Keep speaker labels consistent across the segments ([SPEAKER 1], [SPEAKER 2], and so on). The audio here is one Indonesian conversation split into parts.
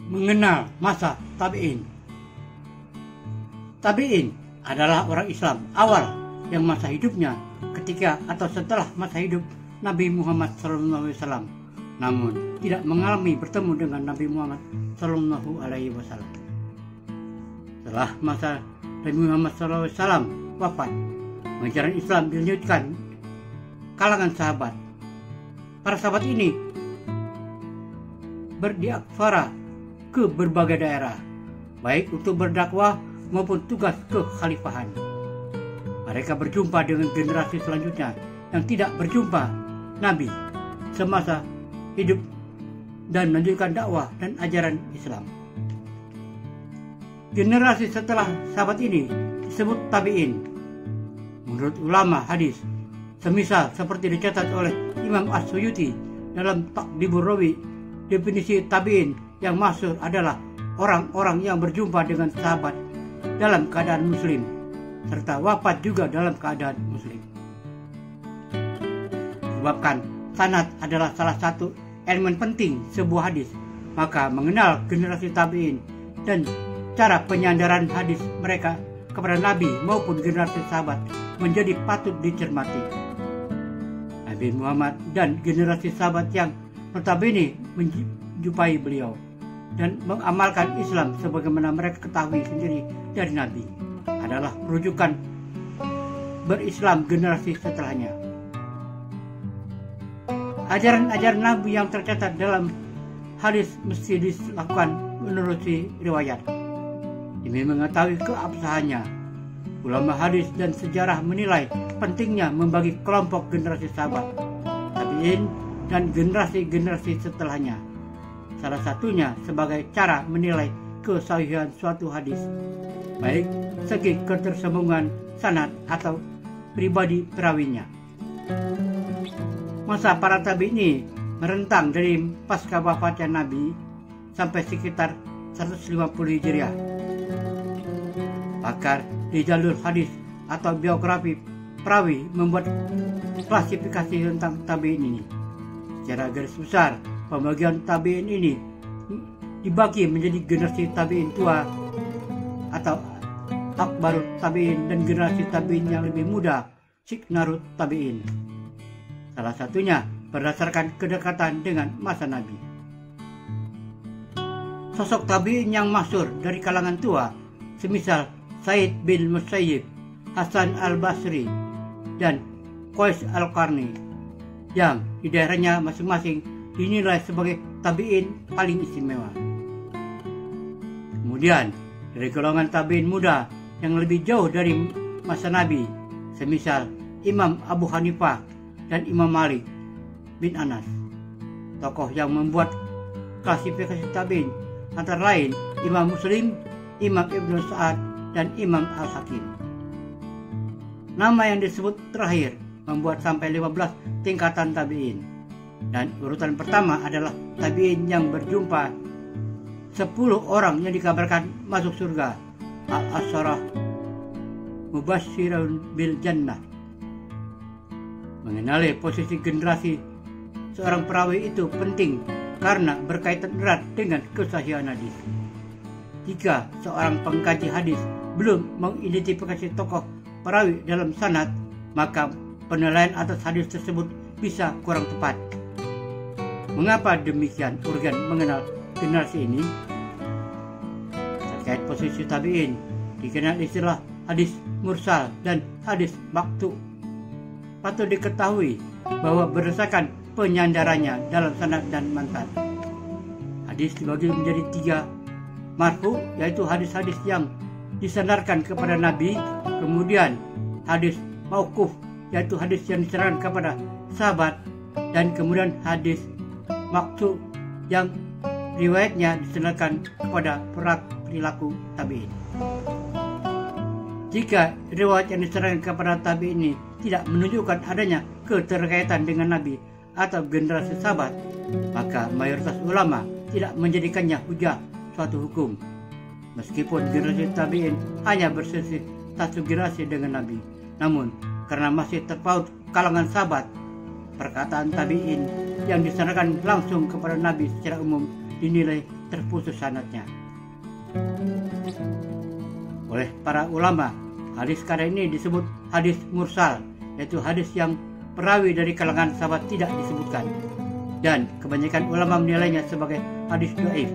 [SPEAKER 1] Mengenal masa tabi'in. Tabi'in adalah orang Islam awal yang masa hidupnya ketika atau setelah masa hidup Nabi Muhammad SAW, namun tidak mengalami bertemu dengan Nabi Muhammad SAW. Setelah masa Nabi Muhammad SAW wafat, ajaran Islam dilanjutkan kalangan sahabat. Para sahabat ini berdiaspora ke berbagai daerah, baik untuk berdakwah maupun tugas kekhalifahan. Mereka berjumpa dengan generasi selanjutnya yang tidak berjumpa Nabi semasa hidup dan melanjutkan dakwah dan ajaran Islam. Generasi setelah sahabat ini disebut tabi'in. Menurut ulama hadis, semisal seperti dicatat oleh Imam As-Suyuti dalam Taqdibur Rawi, definisi tabi'in yang masyhur adalah orang-orang yang berjumpa dengan sahabat dalam keadaan muslim serta wafat juga dalam keadaan muslim. Sebabkan sanad adalah salah satu elemen penting sebuah hadis, maka mengenal generasi tabi'in dan cara penyandaran hadis mereka kepada Nabi maupun generasi sahabat menjadi patut dicermati. Nabi Muhammad dan generasi sahabat yang notabene menjumpai beliau dan mengamalkan Islam sebagaimana mereka ketahui sendiri dari Nabi adalah rujukan berislam generasi setelahnya. Ajaran-ajaran Nabi yang tercatat dalam hadis mesti dilakukan menurut riwayat. Demi mengetahui keabsahannya, ulama hadis dan sejarah menilai pentingnya membagi kelompok generasi sahabat, tabi'in dan generasi-generasi setelahnya. Salah satunya sebagai cara menilai kesahihan suatu hadis, baik segi ketersambungan sanad atau pribadi perawinya. Masa para tabi ini merentang dari pasca wafatnya Nabi sampai sekitar 150 Hijriah. Pakar di jalur hadis atau biografi perawi membuat klasifikasi tentang tabi'in ini. Secara garis besar, pembagian tabi'in ini dibagi menjadi generasi tabi'in tua atau akbarut tabi'in dan generasi tabi'in yang lebih muda, signarut tabi'in. Salah satunya berdasarkan kedekatan dengan masa Nabi. Sosok tabi'in yang masyhur dari kalangan tua, semisal Said bin Musayyib, Hasan al-Basri, dan Qais al-Qarni, yang di daerahnya masing-masing dinilai sebagai tabi'in paling istimewa. Kemudian dari golongan tabi'in muda yang lebih jauh dari masa Nabi, semisal Imam Abu Hanifah dan Imam Malik bin Anas. Tokoh yang membuat klasifikasi tabi'in antara lain Imam Muslim, Imam Ibnu Sa'ad, dan Imam Al-Hakim. Nama yang disebut terakhir membuat sampai 15 tingkatan tabi'in. Dan urutan pertama adalah tabi'in yang berjumpa 10 orang yang dikabarkan masuk surga, Al-Asyarah Mubasysyirun bil Jannah. Mengenali posisi generasi seorang perawi itu penting karena berkaitan erat dengan kesahihan hadis. Jika seorang pengkaji hadis belum mengidentifikasi tokoh perawi dalam sanad, maka penilaian atas hadis tersebut bisa kurang tepat. Mengapa demikian urgen mengenal generasi ini? Terkait posisi tabi'in, dikenal istilah hadis mursal dan hadis maqtu. Patut diketahui bahwa berdasarkan penyandarannya dalam sanad dan matan, hadis dibagi menjadi 3: marfu, yaitu hadis-hadis yang disandarkan kepada Nabi, kemudian hadis mauquf, yaitu hadis yang disandarkan kepada sahabat, dan kemudian hadis maqtu yang riwayatnya disandarkan kepada perilaku tabi'in. Jika riwayat yang disandarkan kepada tabi'in ini tidak menunjukkan adanya keterkaitan dengan Nabi atau generasi sahabat, maka mayoritas ulama tidak menjadikannya hujah suatu hukum. Meskipun generasi tabi'in hanya berselisih satu generasi dengan Nabi, namun karena masih terpaut kalangan sahabat, perkataan tabi'in yang disandarkan langsung kepada Nabi secara umum dinilai terputus sanadnya. Oleh para ulama, hadis kadang ini disebut hadis mursal, yaitu hadis yang perawi dari kalangan sahabat tidak disebutkan, dan kebanyakan ulama menilainya sebagai hadis dhaif.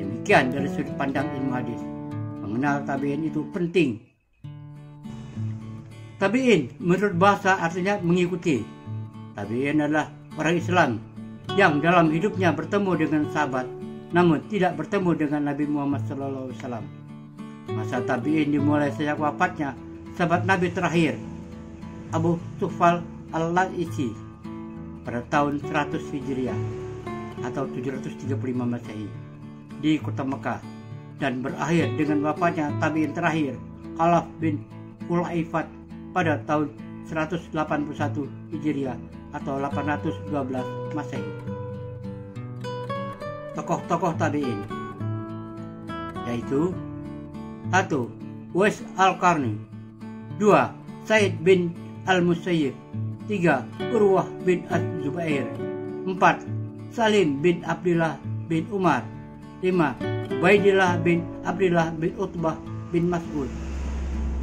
[SPEAKER 1] Demikian dari sudut pandang ilmu hadis. Mengenal tabi'in itu penting. Tabi'in menurut bahasa artinya mengikuti. Tabi'in adalah orang Islam yang dalam hidupnya bertemu dengan sahabat, namun tidak bertemu dengan Nabi Muhammad SAW. Masa tabi'in dimulai sejak wafatnya sahabat Nabi terakhir, Abu Tufal al-Laisi, pada tahun 100 Hijriah atau 735 Masehi di kota Mekah, dan berakhir dengan wafatnya tabi'in terakhir, Khalaf bin Khulaifat, pada tahun 181 Hijriah atau 812 Masehi. Tokoh-tokoh tabi'in yaitu: 1. Uwais al-Qarni, 2. Said bin al-Musayyib, 3. Urwah bin az-Zubair, 4. Salim bin Abdullah bin Umar, 5. Ubaidillah bin Abdullah bin Utbah bin Mas'ud,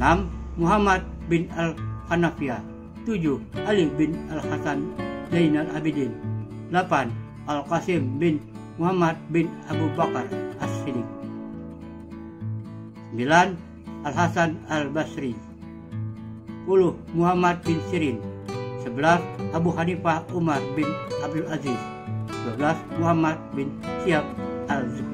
[SPEAKER 1] 6. Muhammad bin al-Hanafiyah, 7. Ali bin al-Hasan Zainal Abidin, 8. Al-Qasim bin Muhammad bin Abu Bakar as-Siddiq, 9. Al-Hasan al-Basri, 10. Muhammad bin Sirin, 11. Abu Hanifah Umar bin Abdul Aziz, 12. Muhammad bin Syihab al-Zuhri.